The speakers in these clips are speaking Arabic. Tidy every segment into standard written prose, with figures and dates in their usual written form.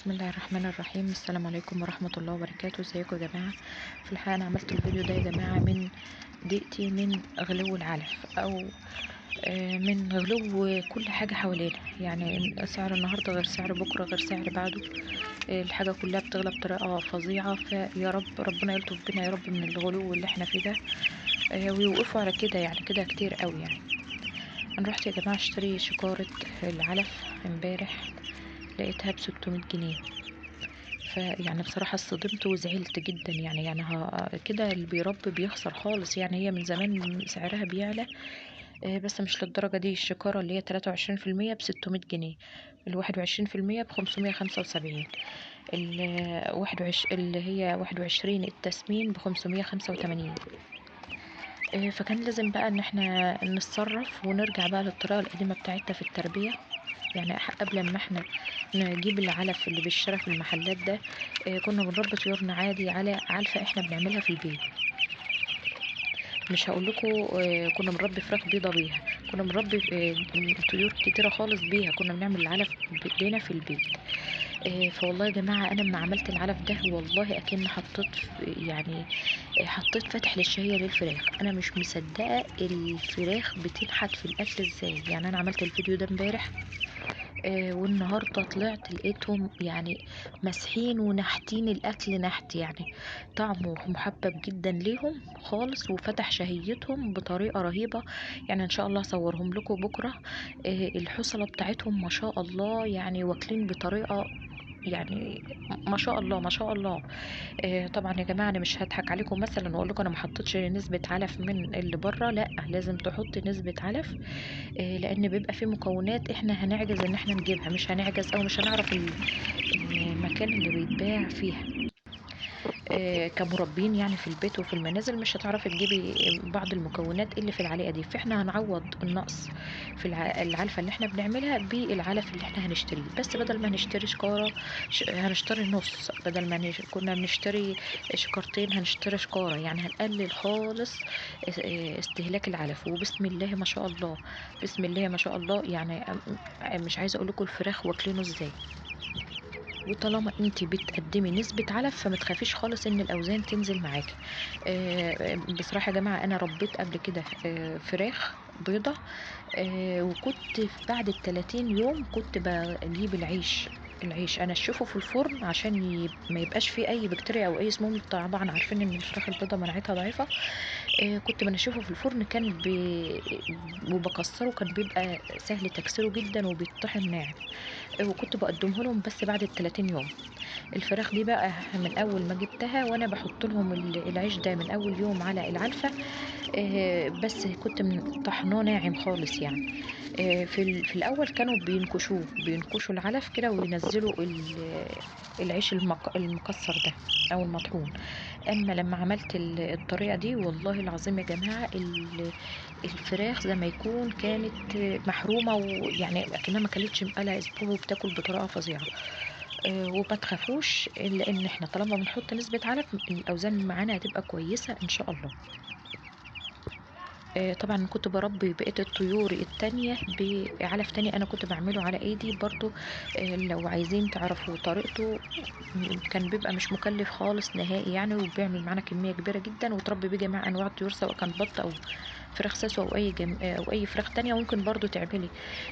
بسم الله الرحمن الرحيم. السلام عليكم ورحمة الله وبركاته. ازيكم يا جماعة؟ في الحقيقة أنا عملت الفيديو ده يا جماعة من ضيقتي من غلو العلف أو من غلو كل حاجة حوالينا. يعني سعر النهاردة غير سعر بكرة غير سعر بعده. الحاجة كلها بتغلى بطريقة فظيعة، فيا رب ربنا يلطف بنا يا رب من الغلو اللي احنا فيه ده، ويوقفوا على كده، يعني كده كتير قوي يعني. أنا رحت يا جماعة اشتري شكارة العلف امبارح، لقيتها ب600 جنيه. فيعني بصراحة اتصدمت وزعلت جدا، يعني كده اللي بيربي بيخسر خالص. يعني هي من زمان سعرها بيعلى، بس مش للدرجة دي. الشكارة اللي هي 23% ب600 جنيه، ال21% ب575، اللي هي 21 التسمين ب585. فكان لازم بقى ان احنا نتصرف ونرجع بقى للطريقة القديمة بتاعتنا في التربية. يعني قبل ما احنا نجيب العلف اللي بيشترى في المحلات ده، كنا بنربي طيورنا عادي على علفة احنا بنعملها في البيت. مش هقول لكم كنا بنربي فراخ بيضة بيها، كنا بنربي طيور كتيرة خالص بيها، كنا بنعمل العلف بايدينا في البيت. فوالله يا جماعة أنا لما عملت العلف ده والله أكن حطيت يعني حطيت فتح للشهية للفراخ. أنا مش مصدقة الفراخ بتنحت في الأكل إزاي. يعني أنا عملت الفيديو ده امبارح، والنهارده طلعت لقيتهم يعني مسحين ونحتين الأكل نحت، يعني طعمه محبب جدا ليهم خالص وفتح شهيتهم بطريقة رهيبة. يعني إن شاء الله أصورهم لكم بكرة. الحصلة بتاعتهم ما شاء الله، يعني واكلين بطريقة، يعني ما شاء الله ما شاء الله. طبعا يا جماعة أنا مش هضحك عليكم مثلا وأقول لكم أنا ما حطيتش نسبة علف من اللي بره، لأ لازم تحط نسبة علف، لأن بيبقى في مكونات إحنا هنعجز إن إحنا نجيبها، مش هنعجز أو مش هنعرف المكان اللي بيتباع فيها. كمربين يعني في البيت وفي المنازل مش هتعرفي تجيبي بعض المكونات اللي في العليقة دي، فاحنا هنعوض النقص في العلفة اللي احنا بنعملها بالعلف اللي احنا هنشتريه. بس بدل ما نشتري شكارة هنشتري نص، بدل ما كنا بنشتري شكارتين هنشتري شكارة. يعني هنقلل خالص استهلاك العلف. وبسم الله ما شاء الله، بسم الله ما شاء الله. يعني مش عايزة اقول لكم الفراخ واكلينه ازاي. وطالما انت بتقدمي نسبة علف فما تخافيش خالص ان الاوزان تنزل معاكي. بصراحة يا جماعة انا ربيت قبل كده فراخ بيضة، وكنت بعد ال30 يوم كنت بجيب العيش انشفه في الفرن عشان ما يبقاش فيه اي بكتيريا او اي سموم. طبعا عارفين ان الفراخ البيضة مناعتها ضعيفة. كنت بنشفه في الفرن، وبكسره، كان بيبقى سهل تكسيره جدا وبيتطحن ناعم. وكنت بقدمه لهم بس بعد ال30 يوم. الفراخ دي بقى من اول ما جبتها وانا بحط لهم العيش ده من اول يوم على العلفة. بس كنت طحناه ناعم خالص يعني. في الاول كانوا بينكشوا العلف كده وينزلوا العيش المكسر ده او المطحون. اما لما عملت الطريقه دي والله العظيم يا جماعه الفراخ زي ما يكون كانت محرومه، ويعني اكنها ما كلتش بقالها اسبوع وبتاكل بطريقه فظيعه. وما تخافوش لان احنا طالما بنحط نسبه علف الاوزان معانا هتبقى كويسه ان شاء الله. طبعًا كنت باربي بقية الطيور التانية بعلف تاني أنا كنت باعمله على إيدي برضه. لو عايزين تعرفوا طريقته، كان بيبقى مش مكلف خالص نهائي يعني، وبيعمل معانا كمية كبيرة جدًا وتربي بيه جميع أنواع الطيور سواء كان بط أو فراخ ساسو أو أو أي فراخ تانية. وممكن برضه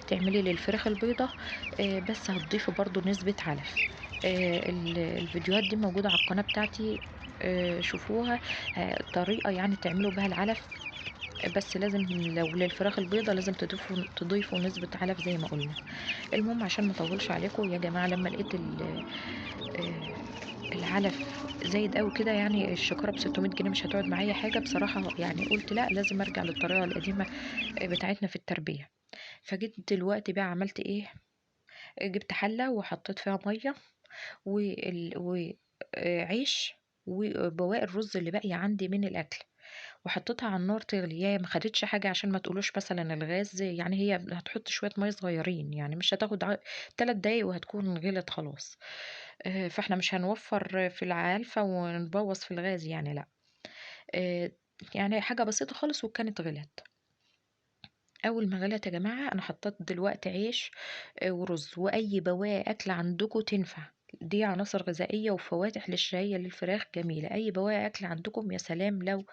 تعملي للفراخ البيضة، بس هتضيفي برضه نسبة علف. الفيديوهات دي موجودة على القناة بتاعتي، شوفوها. طريقة يعني تعملوا بيها العلف، بس لازم لو للفراخ البيضة لازم تضيفوا نسبة علف زي ما قلنا. المهم عشان ما اطولش عليكم يا جماعة، لما لقيت العلف زايد قوي كده، يعني الشكارة ب600 جنيه مش هتقعد معايا حاجة بصراحة. يعني قلت لا لازم ارجع للطريقة القديمة بتاعتنا في التربية. فجيت دلوقتي بقى عملت ايه؟ جبت حلة وحطيت فيها مية وعيش وبواقي الرز اللي باقية عندي من الأكل، وحطيتها على النار تغلي. هي ما خدتش حاجة عشان ما تقولوش مثلا الغاز، يعني هي هتحط شوية مية صغيرين، يعني مش هتاخد 3 دقايق وهتكون غلت خلاص. فاحنا مش هنوفر في العلفة ونبوظ في الغاز يعني، لا. آه، يعني حاجة بسيطة خالص وكانت غلت. اول ما غلت يا جماعة انا حطيت دلوقتي عيش ورز واي بواقي اكل عندكم تنفع. دي عناصر غذائية وفواتح للشهية للفراخ جميلة. أي بواقي أكل عندكم يا سلام لو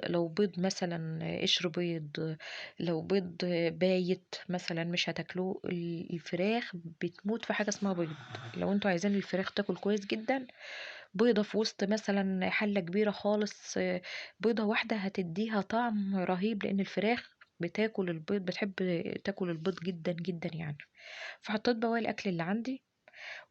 لو بيض مثلا، قشر بيض، لو بيض بايت مثلا مش هتاكلوه. الفراخ بتموت في حاجة اسمها بيض. لو انتوا عايزين الفراخ تاكل كويس جدا، بيضة في وسط مثلا حلة كبيرة خالص، بيضة واحدة هتديها طعم رهيب، لأن الفراخ بتاكل البيض، بتحب تاكل البيض جدا جدا يعني. فحطيت بواقي الأكل اللي عندي،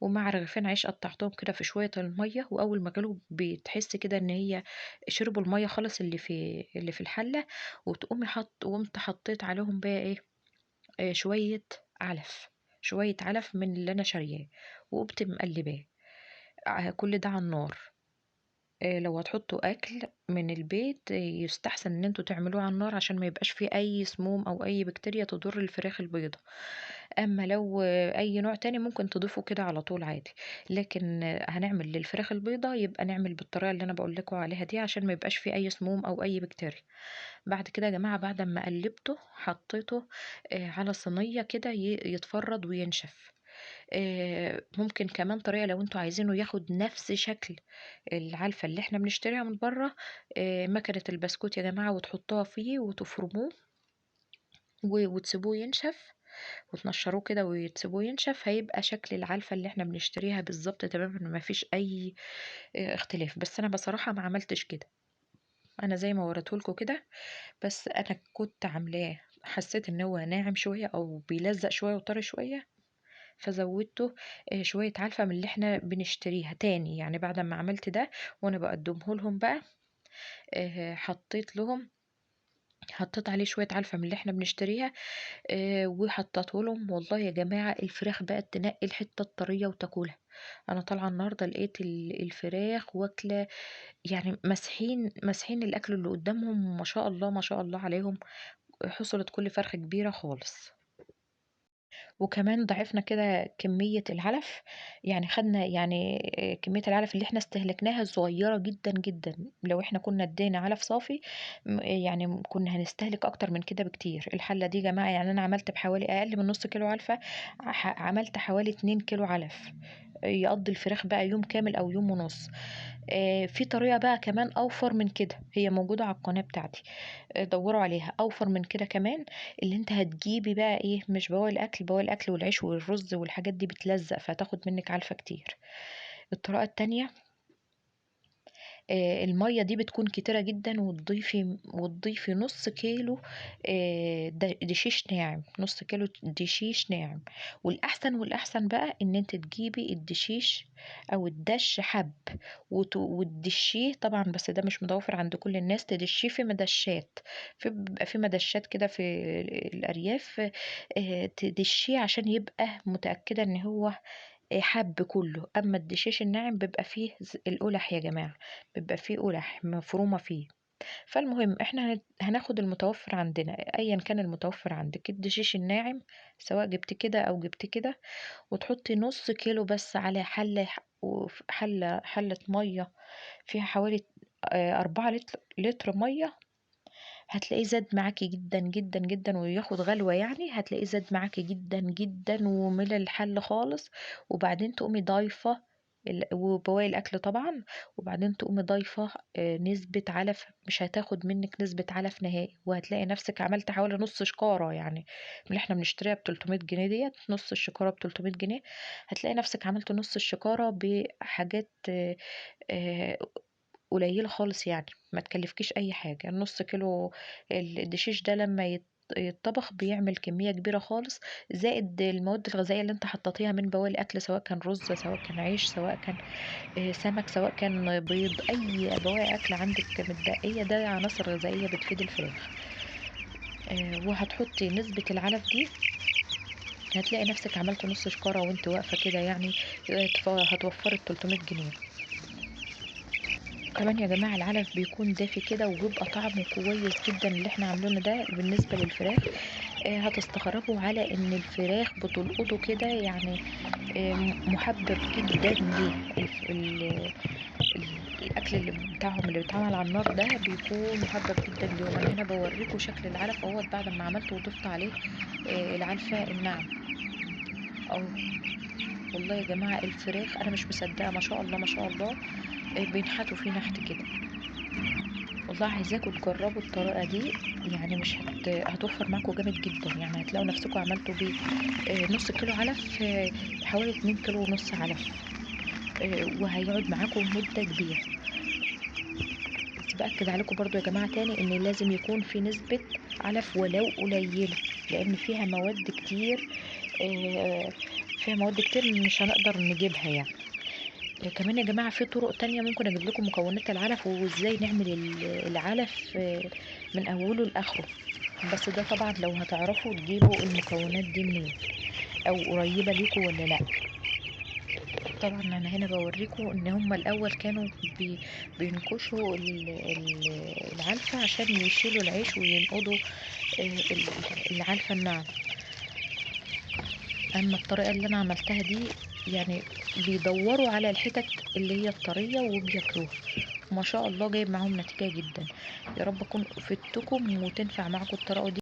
ومع رغيفين عيش قطعتهم كده في شوية المية، وأول ما جالوا بتحس كده إن هي شربوا المية خالص اللي في الحلة، وتقومي وقمت حطيت عليهم بقى إيه، شوية علف، شوية علف من اللي أنا شارياه، وقمت مقلباه. كل ده على النار. لو هتحطوا أكل من البيت، يستحسن إن انتوا تعملوه على النار عشان ما يبقاش فيه أي سموم أو أي بكتيريا تضر الفراخ البيضة. أما لو أي نوع تاني ممكن تضيفه كده على طول عادي، لكن هنعمل للفراخ البيضة يبقى نعمل بالطريقة اللي أنا بقول لكم عليها دي، عشان ما يبقاش فيه أي سموم أو أي بكتيريا. بعد كده يا جماعة، بعد ما قلبته حطيته على صينية كده يتفرد وينشف. ممكن كمان طريقة لو انتوا عايزينه ياخد نفس شكل العلفة اللي احنا بنشتريها من بره، مكنة البسكوت يا جماعة، وتحطوها فيه وتفرموه وتسيبوه ينشف، وتنشروه كده وتسيبوه ينشف، هيبقى شكل العلفة اللي احنا بنشتريها بالظبط تماما، ما فيش اي اختلاف. بس انا بصراحة ما عملتش كده، انا زي ما وريتهولكوا كده، بس انا كنت عاملاه حسيت ان هو ناعم شوية او بيلزق شوية وطري شوية، فزودته شوية علفة من اللي احنا بنشتريها تاني يعني. بعد ما عملت ده وانا بقدمه لهم بقى، حطيت عليه شوية علفة من اللي احنا بنشتريها، وحطيته لهم. والله يا جماعة الفراخ بقت تنقي الحتة الطرية وتاكلها. انا طالعة النهاردة لقيت الفراخ واكلة، يعني مسحين الاكل اللي قدامهم، ما شاء الله ما شاء الله عليهم. حصلت كل فرخة كبيرة خالص. وكمان ضاعفنا كده كمية العلف، يعني خدنا يعني كمية العلف اللي احنا استهلكناها صغيرة جدا جدا. لو احنا كنا ادينا علف صافي، يعني كنا هنستهلك اكتر من كده بكتير. الحلة دي يا جماعة، يعني انا عملت بحوالي اقل من نص كيلو علفة، عملت حوالي 2 كيلو علف يقضي الفراخ بقى يوم كامل او يوم ونص. في طريقة بقى كمان اوفر من كده، هي موجودة على القناة بتاعتي، دوروا عليها اوفر من كده كمان. اللي انت هتجيبي بقى ايه، مش بواقي الاكل، بواقي الاكل والعيش والرز والحاجات دي بتلزق، فهتاخد منك علفة كتير. الطريقة التانية، المية دي بتكون كتيرة جدا، وتضيفي نص كيلو دشيش ناعم، نص كيلو دشيش ناعم. والأحسن بقى إن انت تجيبي الدشيش أو الدش حب، وتدشيه طبعا، بس ده مش متوفر عند كل الناس. تدشيه في مدشات، بيبقى في مدشات كده في الأرياف، تدشيه عشان يبقى متأكدة إن هو حب كله. اما الدشاش الناعم بيبقى فيه القلح يا جماعة، بيبقى فيه قلح مفرومة فيه. فالمهم احنا هناخد المتوفر عندنا، ايا كان المتوفر عندك. الدشاش الناعم سواء جبت كده او جبت كده، وتحطي نص كيلو بس على حلة مية فيها حوالي 4 لتر مية. هتلاقيه زاد معاكي جدا جدا جدا، وياخد غلوة يعني. هتلاقيه زاد معاكي جدا جدا وملى الحل خالص. وبعدين تقومي ضايفة وبواقي الأكل طبعا، وبعدين تقومي ضايفة نسبة علف، مش هتاخد منك نسبة علف نهائي، وهتلاقي نفسك عملت حوالي نص شكارة يعني. من اللي احنا بنشتريها ب300 جنيه ديت، نص الشكارة ب300 جنيه. هتلاقي نفسك عملت نص الشكارة بحاجات آه، قليلة خالص يعني، ما تكلفكيش اي حاجة. النص كيلو الدشيش ده لما يتطبخ بيعمل كمية كبيرة خالص، زائد المواد الغذائية اللي انت حطيتيها من بواقي الاكل، سواء كان رز، سواء كان عيش، سواء كان سمك، سواء كان بيض. اي بواقي اكل عندك متبقية، ده عناصر غذائية بتفيد الفراخ. وهتحطي نسبة العلف دي، هتلاقي نفسك عملت نص شكارة وانت واقفة كده يعني. هتوفري 300 جنيه. كمان يا جماعة العلف بيكون دافي كده، وبيبقى طعمه كويس جدا اللي احنا عاملينه ده بالنسبة للفراخ. هتستغربوا على ان الفراخ بتلقطه كده يعني، محبب جدا ليه. الاكل اللي بتاعهم اللي بيتعمل على النار ده بيكون محبب جدا ليهم. انا هنا بوريكم شكل العلف اهوت بعد ما عملته وضفت عليه العلفة الناعمة اهو. والله يا جماعة الفراخ انا مش مصدقة، ما شاء الله ما شاء الله، بينحتوا فيه نحت كده. والله عايزاكم تجربوا الطريقة دي، يعني مش هتوفر معاكم جامد جدا، يعني هتلاقوا نفسكم عملتوا بيه نص كيلو علف، حوالي 2 كيلو ونص علف، وهيقعد معاكم مدة كبيرة. بس بأكد عليكم برضو يا جماعة تاني ان لازم يكون في نسبة علف ولو قليلة، لان فيها مواد كتير، آه، فيها مواد كتير مش هنقدر نجيبها يعني. كمان يا جماعة في طرق تانية ممكن اجيب لكم مكونات العلف وازاي نعمل العلف من اوله لاخره، بس ده طبعا لو هتعرفوا تجيبوا المكونات دي منين او قريبة ليكوا ولا لا. طبعا انا هنا بوريكم ان هما الاول كانوا بينكشوا العلفة عشان يشيلوا العيش وينقضوا العلفة الناعمة. اما الطريقة اللي انا عملتها دي يعني بيدوروا على الحتت اللي هي الطرية وبياكلوها، وما شاء الله جايب معاهم نتيجة جدا. يا رب اكون فدتكم وتنفع معكم الطريقة دي.